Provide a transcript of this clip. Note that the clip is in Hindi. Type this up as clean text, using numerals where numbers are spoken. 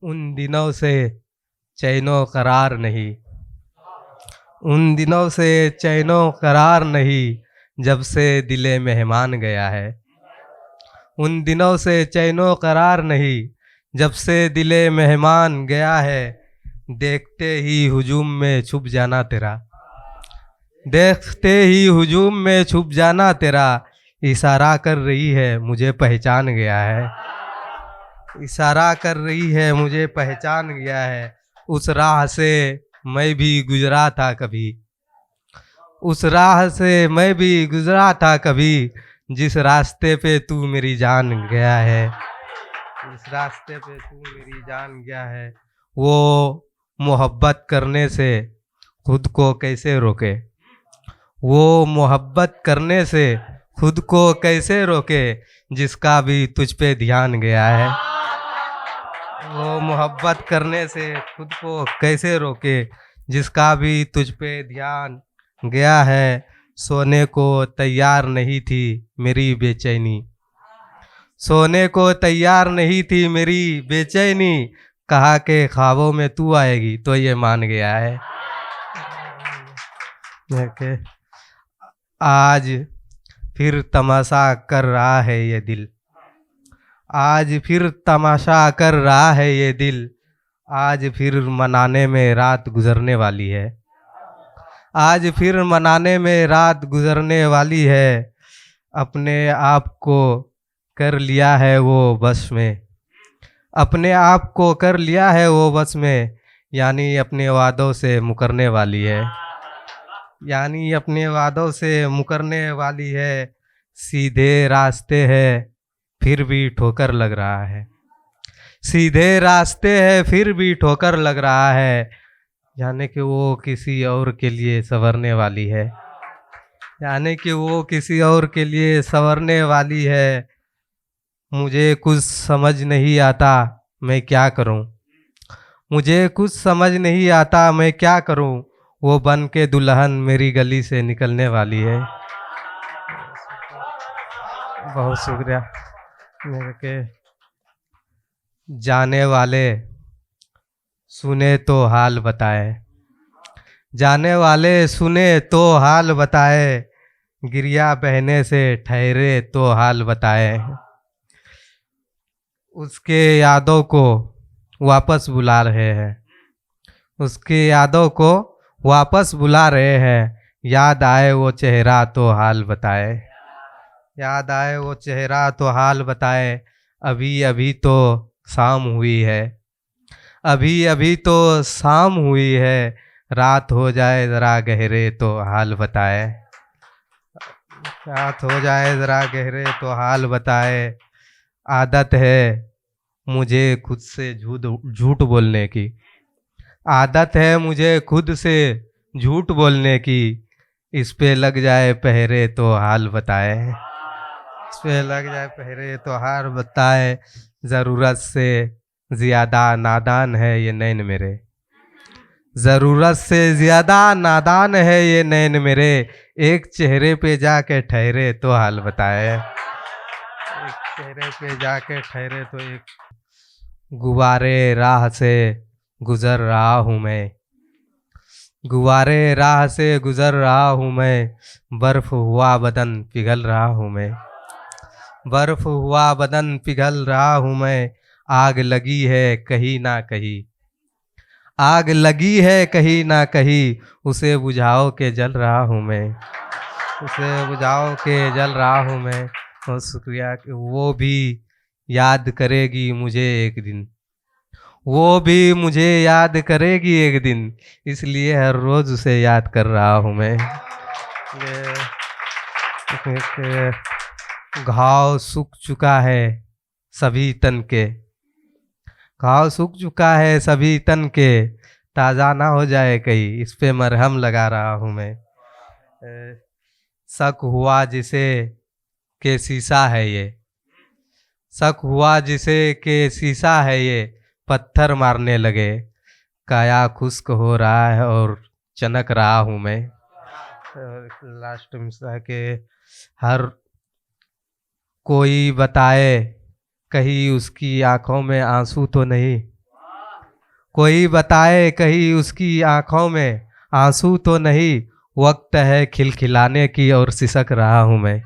उन दिनों से चैनो करार नहीं, उन दिनों से चैनो करार नहीं, जब से दिले मेहमान गया है। उन दिनों से चैनो करार नहीं, जब से दिले मेहमान गया है। देखते ही हुजूम में छुप जाना तेरा, देखते ही हुजूम में छुप जाना तेरा। इशारा कर रही है मुझे पहचान गया है, इशारा कर रही है मुझे पहचान गया है। उस राह से मैं भी गुजरा था कभी, उस राह से मैं भी गुजरा था कभी, जिस रास्ते पे तू मेरी जान गया है, जिस रास्ते पे तू मेरी जान गया है। वो मोहब्बत करने से खुद को कैसे रोके, वो मोहब्बत करने से खुद को कैसे रोके, जिसका भी तुझ पे ध्यान गया है। वो मोहब्बत करने से खुद को कैसे रोके, जिसका भी तुझ पे ध्यान गया है। सोने को तैयार नहीं थी मेरी बेचैनी, सोने को तैयार नहीं थी मेरी बेचैनी। कहा के ख्वाबों में तू आएगी तो ये मान गया है। कि आज फिर तमाशा कर रहा है ये दिल, आज फिर तमाशा कर रहा है ये दिल। आज फिर मनाने में रात गुजरने वाली है, आज फिर मनाने में रात गुजरने वाली है। अपने आप को कर लिया है वो बस में, अपने आप को कर लिया है वो बस में। यानी अपने वादों से मुकरने वाली है, यानी अपने वादों से मुकरने वाली है। सीधे रास्ते है फिर भी ठोकर लग रहा है, सीधे रास्ते है फिर भी ठोकर लग रहा है। यानी कि वो किसी और के लिए संवरने वाली है, यानी कि वो किसी और के लिए संवरने वाली है। मुझे कुछ समझ नहीं आता मैं क्या करूं, मुझे कुछ समझ नहीं आता मैं क्या करूं। वो बन के दुल्हन मेरी गली से निकलने वाली है। बहुत शुक्रिया। मेरे के जाने वाले सुने तो हाल बताए, जाने वाले सुने तो हाल बताए। गिरिया बहने से ठहरे तो हाल बताए। उसके यादों को वापस बुला रहे हैं, उसके यादों को वापस बुला रहे हैं। याद आए वो चेहरा तो हाल बताए, याद आए वो चेहरा तो हाल बताए। अभी अभी तो शाम हुई है, अभी अभी तो शाम हुई है। रात हो जाए ज़रा गहरे तो हाल बताए, रात हो जाए ज़रा गहरे तो हाल बताए। आदत है मुझे खुद से झूठ झूठ बोलने की, आदत है मुझे खुद से झूठ बोलने की। इस पे लग जाए पहरे तो हाल बताए, इस पे लग जाए पहरे तो हाल बताए। ज़रूरत से ज़्यादा नादान है ये नैन मेरे, ज़रूरत से ज़्यादा नादान है ये नैन मेरे। एक चेहरे पे जाके ठहरे तो हाल बताए, एक चेहरे पे जाके ठहरे तो एक। गुब्बारे राह से गुजर रहा हूँ मैं, गुब्बारे राह से गुजर रहा हूँ मैं। बर्फ हुआ बदन पिघल रहा हूँ मैं, बर्फ हुआ बदन पिघल रहा हूँ मैं। आग लगी है कहीं ना कहीं, आग लगी है कहीं ना कहीं। उसे बुझाओ के जल रहा हूँ मैं, उसे बुझाओ के जल रहा हूँ मैं। बहुत शुक्रिया कि वो भी याद करेगी मुझे एक दिन, वो भी मुझे याद करेगी एक दिन। इसलिए हर रोज़ उसे याद कर रहा हूँ मैं। ये घाव सूख चुका है सभी तन के, घाव सूख चुका है सभी तन के। ताज़ा ना हो जाए कहीं इस पे मरहम लगा रहा हूँ मैं। शक हुआ जिसे के शीशा है ये, शक हुआ जिसे के शीशा है ये। पत्थर मारने लगे काया खुश्क हो रहा है और चनक रहा हूँ मैं। लास्ट में के हर कोई बताए कहीं उसकी आंखों में आंसू तो नहीं, कोई बताए कहीं उसकी आंखों में आंसू तो नहीं, वक्त है खिलखिलाने की और सिसक रहा हूँ मैं।